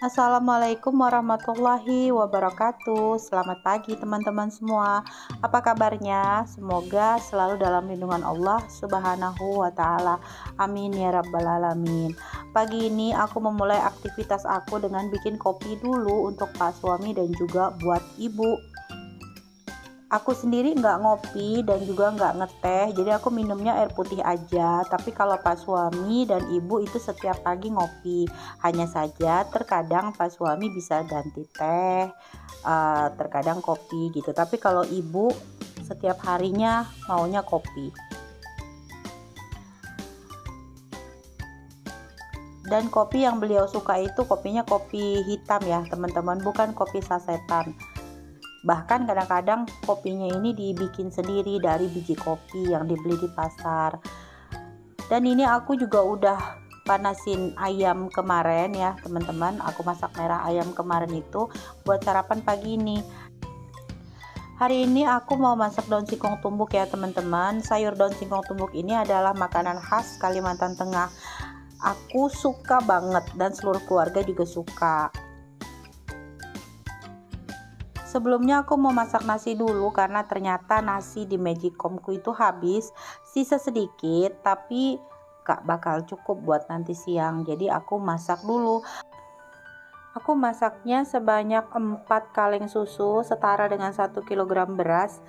Assalamualaikum warahmatullahi wabarakatuh. Selamat pagi teman-teman semua. Apa kabarnya? Semoga selalu dalam lindungan Allah Subhanahu wa taala. Amin ya rabbal alamin. Pagi ini aku memulai aktivitas aku dengan bikin kopi dulu untuk Pak suami dan juga buat ibu. Aku sendiri nggak ngopi dan juga nggak ngeteh, jadi aku minumnya air putih aja. Tapi kalau Pak suami dan ibu itu setiap pagi ngopi. Hanya saja terkadang Pak suami bisa ganti teh, terkadang kopi gitu. Tapi kalau ibu setiap harinya maunya kopi. Dan kopi yang beliau suka itu kopinya kopi hitam ya teman-teman, bukan kopi sasetan. Bahkan kadang-kadang kopinya ini dibikin sendiri dari biji kopi yang dibeli di pasar. Dan ini aku juga udah panasin ayam kemarin ya teman-teman. Aku masak merah ayam kemarin itu buat sarapan pagi ini. Hari ini aku mau masak daun singkong tumbuk ya teman-teman. Sayur daun singkong tumbuk ini adalah makanan khas Kalimantan Tengah. Aku suka banget dan seluruh keluarga juga suka. Sebelumnya aku mau masak nasi dulu karena ternyata nasi di Magicomku itu habis, sisa sedikit tapi gak bakal cukup buat nanti siang. Jadi aku masak dulu. Aku masaknya sebanyak 4 kaleng susu setara dengan 1 kg beras.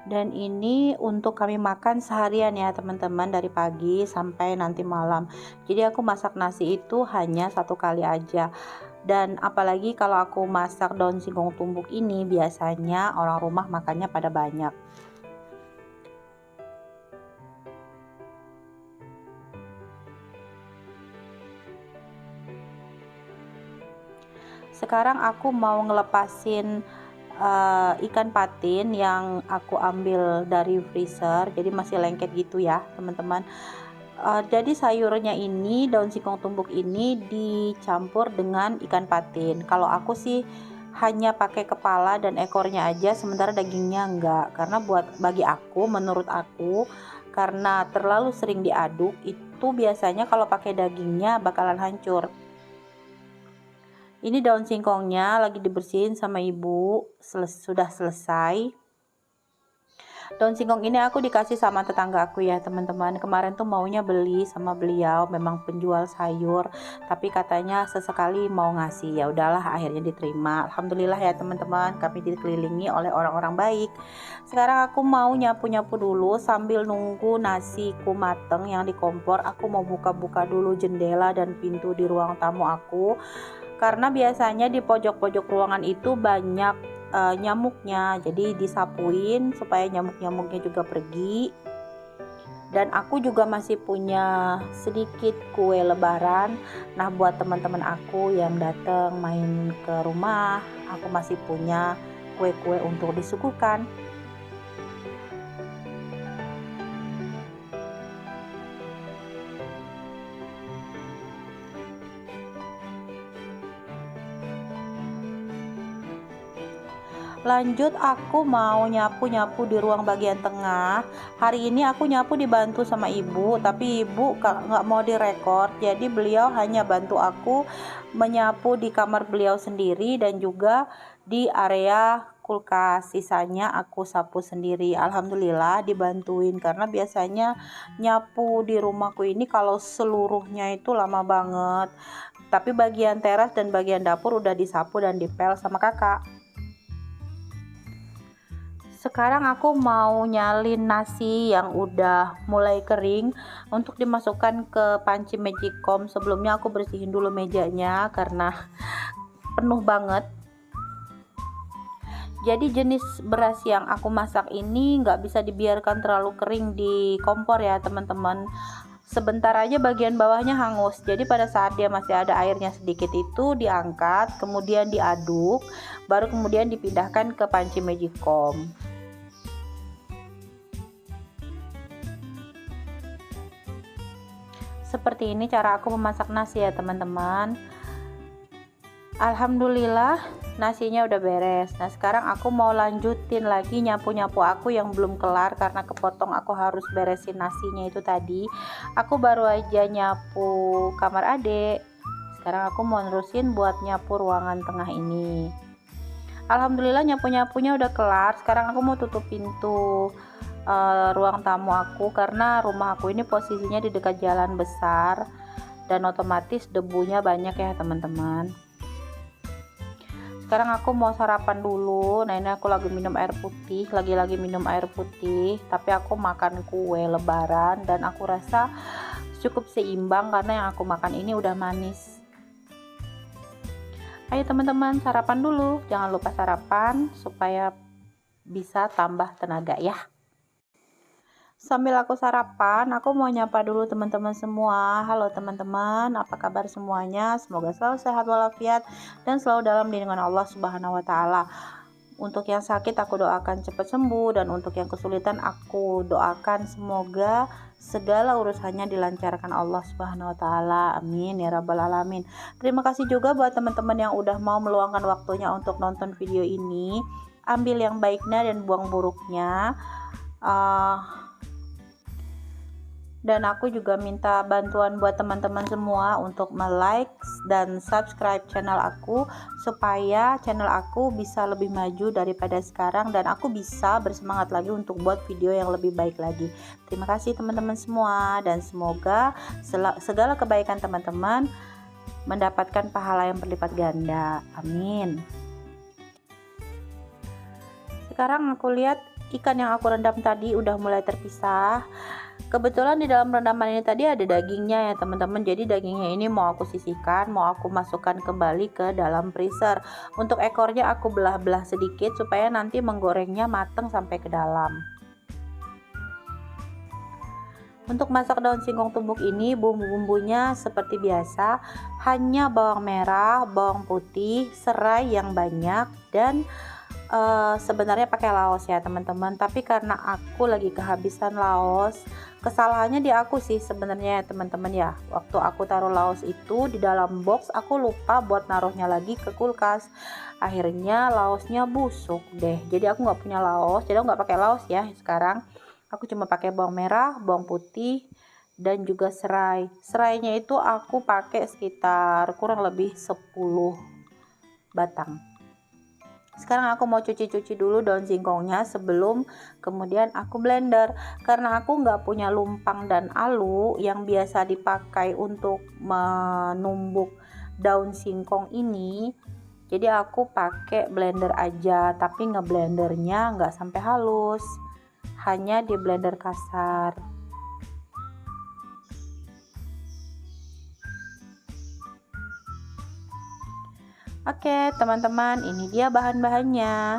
Dan ini untuk kami makan seharian ya teman-teman, dari pagi sampai nanti malam. Jadi aku masak nasi itu hanya 1 kali aja. Dan apalagi kalau aku masak daun singkong tumbuk ini, biasanya orang rumah makannya pada banyak. Sekarang aku mau ngelepasin ikan patin yang aku ambil dari freezer, jadi masih lengket gitu ya teman-teman. Jadi sayurnya ini, daun singkong tumbuk ini dicampur dengan ikan patin. Kalau aku sih hanya pakai kepala dan ekornya aja, sementara dagingnya enggak. Karena menurut aku, karena terlalu sering diaduk, itu biasanya kalau pakai dagingnya bakalan hancur. Ini daun singkongnya lagi dibersihin sama ibu, sudah selesai. Daun singkong ini aku dikasih sama tetangga aku ya teman-teman. Kemarin tuh maunya beli sama beliau, memang penjual sayur, tapi katanya sesekali mau ngasih. Ya udahlah, akhirnya diterima. Alhamdulillah ya teman-teman, kami dikelilingi oleh orang-orang baik. Sekarang aku mau nyapu-nyapu dulu sambil nunggu nasiku mateng yang di kompor. Aku mau buka-buka dulu jendela dan pintu di ruang tamu aku, karena biasanya di pojok-pojok ruangan itu banyak nyamuknya, jadi disapuin supaya nyamuk-nyamuknya juga pergi. Dan aku juga masih punya sedikit kue lebaran. Nah, buat teman-teman aku yang datang main ke rumah, aku masih punya kue-kue untuk disuguhkan. Lanjut, aku mau nyapu-nyapu di ruang bagian tengah. Hari ini aku nyapu dibantu sama ibu, tapi ibu nggak mau direkord, jadi beliau hanya bantu aku menyapu di kamar beliau sendiri dan juga di area kulkas. Sisanya aku sapu sendiri. Alhamdulillah dibantuin, karena biasanya nyapu di rumahku ini kalau seluruhnya itu lama banget. Tapi bagian teras dan bagian dapur udah disapu dan dipel sama kakak. Sekarang aku mau nyalin nasi yang udah mulai kering untuk dimasukkan ke panci Magicom. Sebelumnya aku bersihin dulu mejanya karena penuh banget. Jadi jenis beras yang aku masak ini nggak bisa dibiarkan terlalu kering di kompor ya teman-teman. Sebentar aja bagian bawahnya hangus. Jadi pada saat dia masih ada airnya sedikit itu diangkat, kemudian diaduk, baru kemudian dipindahkan ke panci Magicom. Seperti ini cara aku memasak nasi ya teman-teman. Alhamdulillah nasinya udah beres. Nah, sekarang aku mau lanjutin lagi nyapu-nyapu aku yang belum kelar karena kepotong. Aku harus beresin nasinya itu tadi. Aku baru aja nyapu kamar adek. Sekarang aku mau nerusin buat nyapu ruangan tengah ini. Alhamdulillah nyapu-nyapunya udah kelar. Sekarang aku mau tutup pintu ruang tamu aku, karena rumah aku ini posisinya di dekat jalan besar dan otomatis debunya banyak ya teman-teman. Sekarang aku mau sarapan dulu. Nah ini aku lagi minum air putih, lagi minum air putih, tapi aku makan kue lebaran dan aku rasa cukup seimbang karena yang aku makan ini udah manis. Ayo teman-teman sarapan dulu, jangan lupa sarapan supaya bisa tambah tenaga ya. Sambil aku sarapan, aku mau nyapa dulu teman-teman semua. Halo teman-teman, apa kabar semuanya? Semoga selalu sehat walafiat dan selalu dalam lindungan Allah Subhanahu wa taala. Untuk yang sakit aku doakan cepat sembuh, dan untuk yang kesulitan aku doakan semoga segala urusannya dilancarkan Allah Subhanahu wa taala. Amin ya rabbal alamin. Terima kasih juga buat teman-teman yang udah mau meluangkan waktunya untuk nonton video ini. Ambil yang baiknya dan buang buruknya. Dan aku juga minta bantuan buat teman-teman semua untuk like dan subscribe channel aku supaya channel aku bisa lebih maju daripada sekarang dan aku bisa bersemangat lagi untuk buat video yang lebih baik lagi. Terima kasih teman-teman semua, dan semoga segala kebaikan teman-teman mendapatkan pahala yang berlipat ganda. Amin. Sekarang aku lihat ikan yang aku rendam tadi udah mulai terpisah. Kebetulan di dalam rendaman ini tadi ada dagingnya ya teman-teman. Jadi dagingnya ini mau aku sisihkan, mau aku masukkan kembali ke dalam freezer. Untuk ekornya aku belah-belah sedikit supaya nanti menggorengnya matang sampai ke dalam. Untuk masak daun singkong tumbuk ini bumbu-bumbunya seperti biasa, hanya bawang merah, bawang putih, serai yang banyak, dan sebenarnya pakai laos ya teman-teman. Tapi karena aku lagi kehabisan laos, kesalahannya di aku sih sebenarnya ya teman-teman ya. Waktu aku taruh laos itu di dalam box, aku lupa buat naruhnya lagi ke kulkas. Akhirnya laosnya busuk deh. Jadi aku nggak punya laos, jadi aku nggak pakai laos ya sekarang. Aku cuma pakai bawang merah, bawang putih, dan juga serai. Serainya itu aku pakai sekitar kurang lebih 10 batang. Sekarang aku mau cuci-cuci dulu daun singkongnya sebelum kemudian aku blender. Karena aku nggak punya lumpang dan alu yang biasa dipakai untuk menumbuk daun singkong ini, jadi aku pakai blender aja, tapi ngeblendernya nggak sampai halus, hanya di blender kasar. Oke teman-teman, ini dia bahan-bahannya.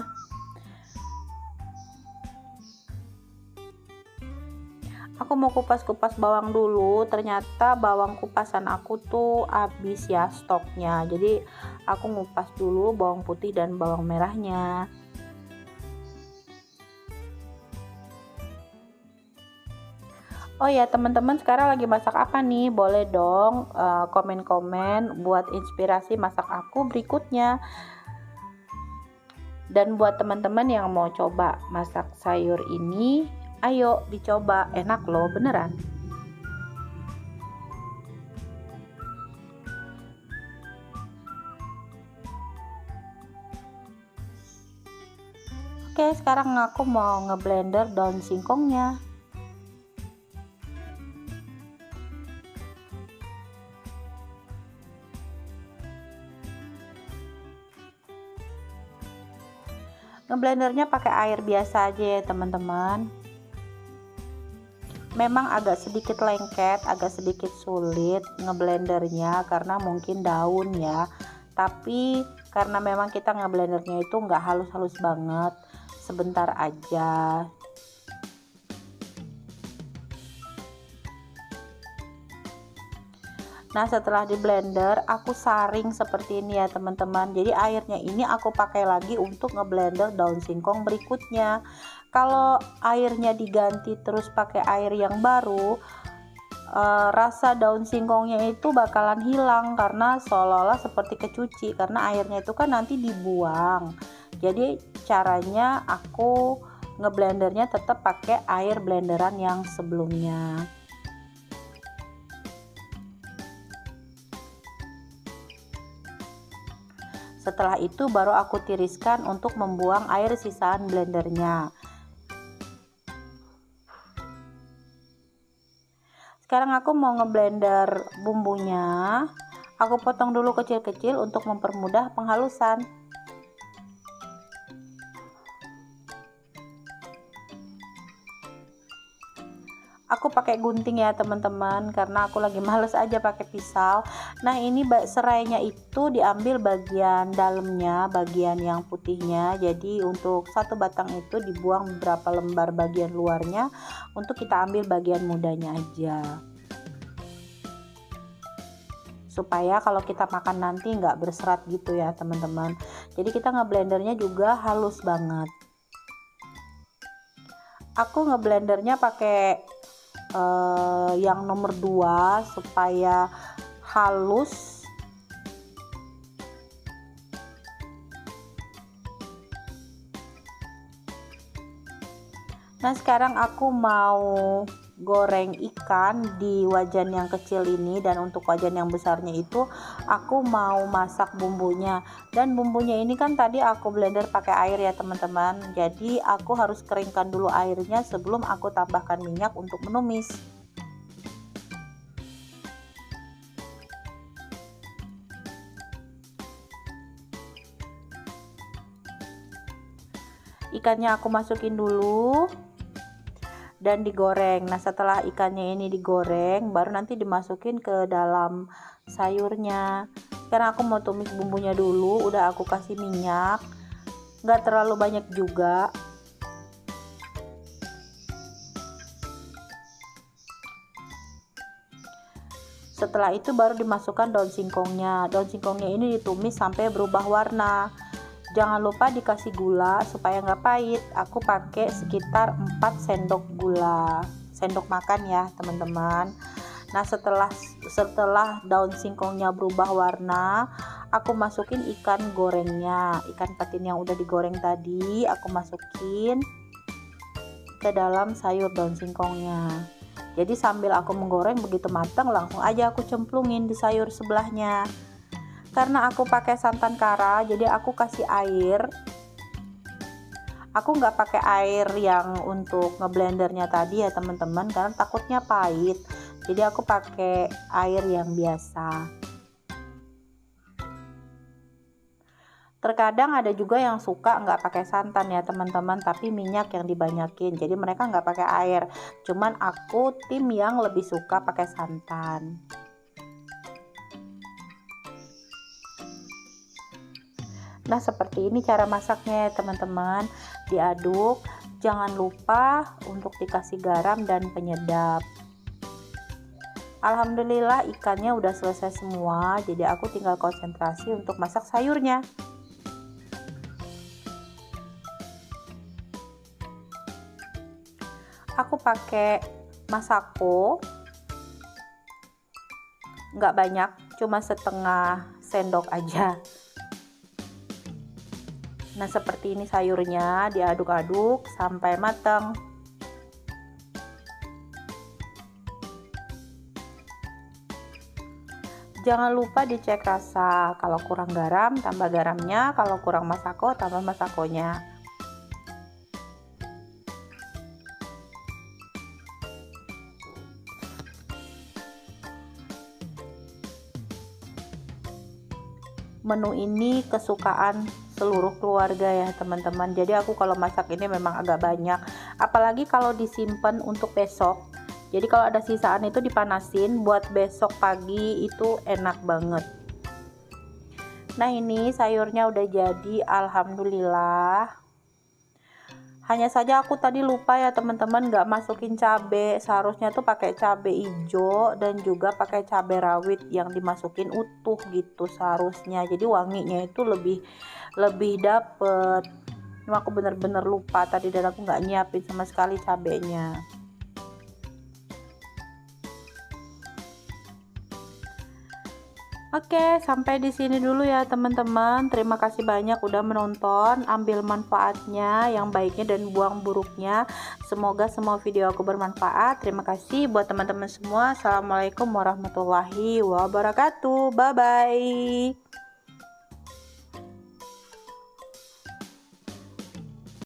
Aku mau kupas-kupas bawang dulu. Ternyata bawang kupasan aku tuh habis ya stoknya. Jadi aku ngupas dulu bawang putih dan bawang merahnya. Oh ya teman-teman, sekarang lagi masak apa nih? Boleh dong komen-komen buat inspirasi masak aku berikutnya. Dan buat teman-teman yang mau coba masak sayur ini, ayo dicoba, enak loh beneran. Oke, sekarang aku mau ngeblender daun singkongnya. Ngeblendernya pakai air biasa aja ya teman-teman. Memang agak sedikit lengket, agak sedikit sulit ngeblendernya karena mungkin daun ya. Tapi karena memang kita ngeblendernya itu nggak halus-halus banget, sebentar aja. Nah setelah di blender aku saring seperti ini ya teman-teman. Jadi airnya ini aku pakai lagi untuk ngeblender daun singkong berikutnya. Kalau airnya diganti terus pakai air yang baru, rasa daun singkongnya itu bakalan hilang karena seolah-olah seperti kecuci, karena airnya itu kan nanti dibuang. Jadi caranya aku ngeblendernya tetap pakai air blenderan yang sebelumnya. Setelah itu baru aku tiriskan untuk membuang air sisaan blendernya. Sekarang aku mau ngeblender bumbunya. Aku potong dulu kecil-kecil untuk mempermudah penghalusan. Aku pakai gunting ya teman-teman, karena aku lagi males aja pakai pisau. Nah ini serainya itu diambil bagian dalamnya, bagian yang putihnya. Jadi untuk satu batang itu dibuang beberapa lembar bagian luarnya, untuk kita ambil bagian mudanya aja, supaya kalau kita makan nanti nggak berserat gitu ya teman-teman. Jadi kita ngeblendernya juga halus banget. Aku ngeblendernya pakai yang nomor 2 supaya halus. Nah sekarang aku mau goreng ikan di wajan yang kecil ini, dan untuk wajan yang besarnya itu aku mau masak bumbunya. Dan bumbunya ini kan tadi aku blender pakai air ya teman-teman, jadi aku harus keringkan dulu airnya sebelum aku tambahkan minyak untuk menumis. Ikannya aku masukin dulu dan digoreng. Nah setelah ikannya ini digoreng, baru nanti dimasukin ke dalam sayurnya. Sekarang aku mau tumis bumbunya dulu. Udah aku kasih minyak, nggak terlalu banyak juga. Setelah itu baru dimasukkan daun singkongnya. Daun singkongnya ini ditumis sampai berubah warna. Jangan lupa dikasih gula supaya nggak pahit. Aku pakai sekitar 4 sendok gula, sendok makan ya teman-teman. Nah setelah daun singkongnya berubah warna, aku masukin ikan gorengnya, ikan patin yang udah digoreng tadi. Aku masukin ke dalam sayur daun singkongnya. Jadi sambil aku menggoreng, begitu matang langsung aja aku cemplungin di sayur sebelahnya. Karena aku pakai santan kara, jadi aku kasih air. Aku nggak pakai air yang untuk ngeblendernya tadi ya teman-teman, karena takutnya pahit. Jadi aku pakai air yang biasa. Terkadang ada juga yang suka nggak pakai santan ya teman-teman, tapi minyak yang dibanyakin. Jadi mereka nggak pakai air. Cuman aku tim yang lebih suka pakai santan. Nah seperti ini cara masaknya teman-teman. Diaduk, jangan lupa untuk dikasih garam dan penyedap. Alhamdulillah ikannya udah selesai semua, jadi aku tinggal konsentrasi untuk masak sayurnya. Aku pakai masako, nggak banyak, cuma setengah sendok aja. Nah seperti ini sayurnya, diaduk-aduk sampai matang. Jangan lupa dicek rasa, kalau kurang garam tambah garamnya, kalau kurang masako tambah masakonya. Menu ini kesukaan seluruh keluarga ya teman-teman. Jadi aku kalau masak ini memang agak banyak, apalagi kalau disimpan untuk besok. Jadi kalau ada sisaan itu dipanasin buat besok pagi, itu enak banget. Nah ini sayurnya udah jadi, alhamdulillah. Hanya saja aku tadi lupa ya teman-teman, nggak masukin cabai. Seharusnya tuh pakai cabai hijau dan juga pakai cabai rawit yang dimasukin utuh gitu seharusnya. Jadi wanginya itu lebih dapet. Cuma aku bener-bener lupa tadi, dan aku nggak nyiapin sama sekali cabainya. Oke, sampai di sini dulu ya teman-teman. Terima kasih banyak udah menonton. Ambil manfaatnya, yang baiknya dan buang buruknya. Semoga semua video aku bermanfaat. Terima kasih buat teman-teman semua. Assalamualaikum warahmatullahi wabarakatuh. Bye bye.